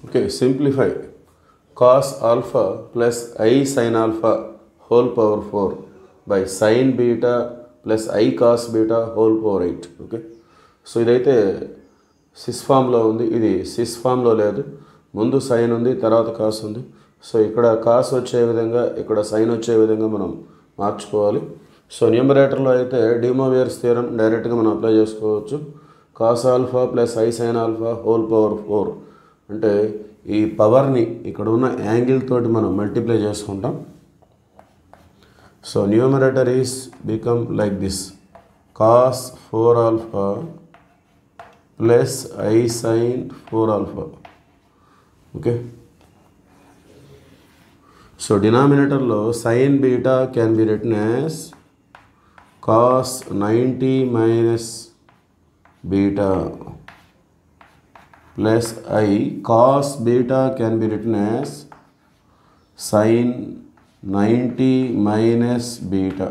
Okay, simplify cos alpha plus I sin alpha whole power 4 by sin beta plus I cos beta whole power 8. Okay, so ఇదైతే sys ఫామ్లో ఉంది, ఇది sys ఫామ్లో లేదు. ముందు sign ఉంది, తర్వాత కాస్ ఉంది. సో ఇక్కడ కాస్ వచ్చే విధంగా, ఇక్కడ సైన్ వచ్చే విధంగా మనం మార్చుకోవాలి. సో న్యూమరేటర్లో అయితే డి మోవియర్స్ థియరం డైరెక్ట్గా మనం అప్లై చేసుకోవచ్చు. Cos alpha plus I sine alpha whole power 4 అంటే ఈ పవర్ని ఇక్కడ ఉన్న యాంగిల్ తోటి మనం మల్టిప్లై చేసుకుంటాం. So numerator is become like this, cos 4 alpha plus I sine 4 alpha. Okay, so డినామినేటర్లో sine beta can be written as cos 90 minus beta plus I cos beta can be written as sin 90 minus beta.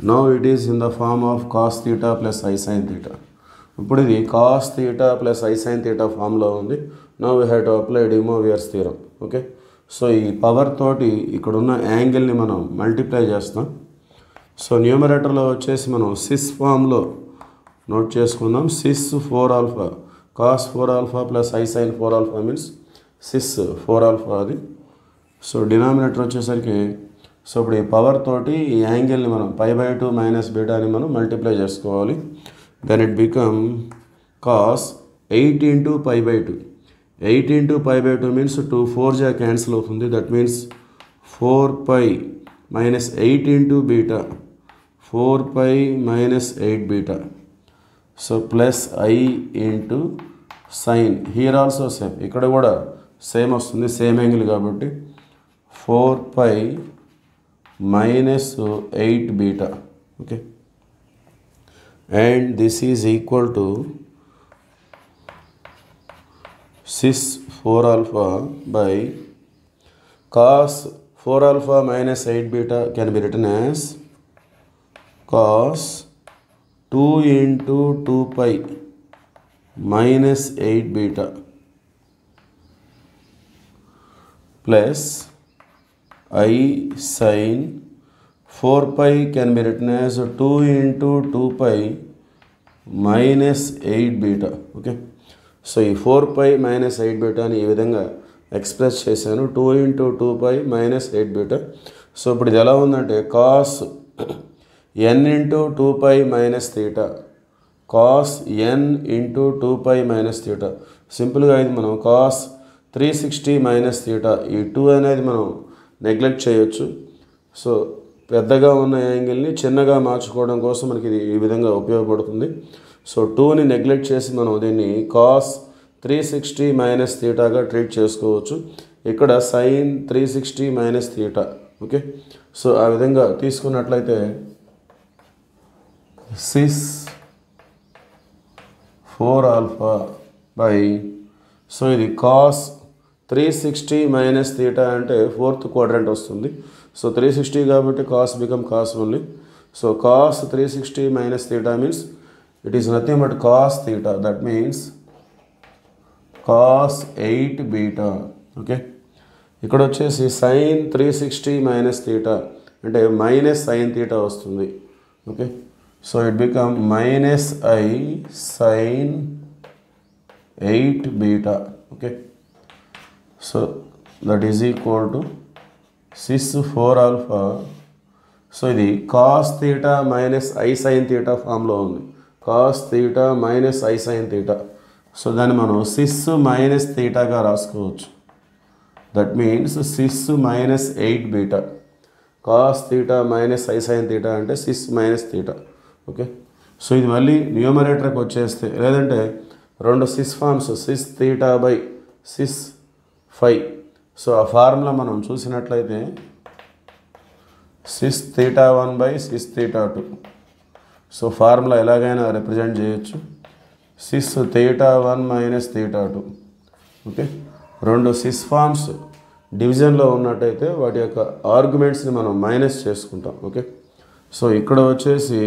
Now it is in the form of cos theta plus I sin theta. ఇప్పుడు ఇది cos theta plus I sin theta ఫామ్లో ఉంది. Now we have to apply de Moivre's theorem. Okay, so ఈ power తోటి ఇక్కడ ఉన్న యాంగిల్ని మనం multiply చేస్తాం. సో న్యూమరేటర్లో వచ్చేసి మనం సిస్ ఫామ్లో నోట్ చేసుకుందాం. Cis 4 alpha cos 4 alpha plus I sine 4 alpha means cis 4 alpha అది. సో డినామినేటర్ వచ్చేసరికి, సో ఇప్పుడు ఈ పవర్ తోటి ఈ యాంగిల్ని మనం π/2 మైనస్ బీటాని మనం మల్టిప్లై చేసుకోవాలి. Then it become cos 8 into π/2. 8 into π/2 means 2 4 cancel అవుతుంది. That means 4π minus 8 into beta, 4π minus 8 beta. So plus I into sine, here also same, ఇక్కడ కూడా సేమ్ వస్తుంది, సేమ్ యాంగిల్ కాబట్టి 4π minus 8 beta. Okay, and this is equal to cis 4 alpha by cos 4 alpha minus 8 beta can be written as cos 2 into 2π minus 8 beta plus I sin 4π can be written as 2 into 2π minus 8 beta. Okay, so ఈ 4π minus 8 beta అని ఈ విధంగా express చేశాను, 2 into 2π minus 8 beta. So ఇప్పుడు ఇది ఎలా ఉందంటే cos n into 2π minus theta, cos n into 2π minus theta. సింపుల్గా ఇది మనం కాస్ 360 మైనస్ థీటా, ఈ 2 అనేది మనం నెగ్లెక్ట్ చేయొచ్చు. సో పెద్దగా ఉన్న యాంగిల్ని చిన్నగా మార్చుకోవడం కోసం మనకి ఇది ఈ విధంగా ఉపయోగపడుతుంది. సో 2ని నెగ్లెక్ట్ చేసి మనం దీన్ని కాస్ 360 మైనస్ థీటాగా ట్రీట్ చేసుకోవచ్చు. ఇక్కడ sine 360 minus theta. Okay, so ఆ విధంగా తీసుకున్నట్లయితే సిస్ 4 ఆల్ఫా బై, సో ఇది కాస్ 360 మైనస్ థీటా అంటే 4th క్వాడ్రంట్ వస్తుంది. సో 360 కాబట్టి cos become cos only. So cos 360 minus theta means it is nothing but cos theta. That means cos 8 beta. Okay, ఇక్కడ వచ్చేసి sine 360 minus theta అంటే minus sine theta వస్తుంది. Okay, so it become minus I sign 8 beta. Okay, so that is equal to cis 4 alpha. So ఇది cos theta minus I sine theta ఫామ్లో ఉంది, cos theta minus I sine theta. So దాన్ని మనం cis minus థీటాగా రాసుకోవచ్చు. That means cis minus 8 beta, cos theta minus I sine theta అంటే cis minus theta. Okay, so ఇది మళ్ళీ న్యూమరేటర్కి వచ్చేస్తే, లేదంటే రెండు cis forms cis theta by cis 5. So ఆ ఫార్ములా మనం చూసినట్లయితే cis theta 1 by cis theta 2. So formula ఎలాగైనా రిప్రజెంట్ చేయొచ్చు, cis theta 1 minus theta 2. Okay, రెండు సిస్ ఫార్మ్స్ డివిజన్లో ఉన్నట్టయితే వాటి యొక్క ఆర్గ్యుమెంట్స్ని మనం మైనస్ చేసుకుంటాం. ఓకే, సో ఇక్కడ వచ్చేసి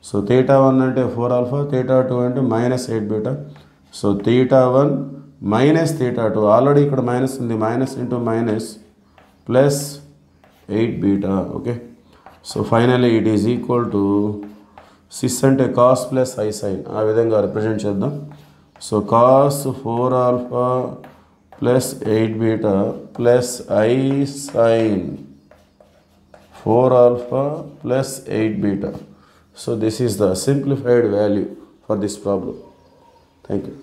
సో theta 1 అంటే 4 alpha, theta 2 అంటే minus 8 beta. So theta 1 minus theta 2, already ఇక్కడ మైనస్ ఉంది, minus into minus plus 8 beta. Okay, so finally it is equal to cis అంటే కాస్ ప్లస్ ఐ సైన్, ఆ విధంగా represent చేద్దాం. So cos 4 alpha plus 8 beta plus I sine 4 alpha plus 8 beta. So this is the simplified value for this problem. Thank you.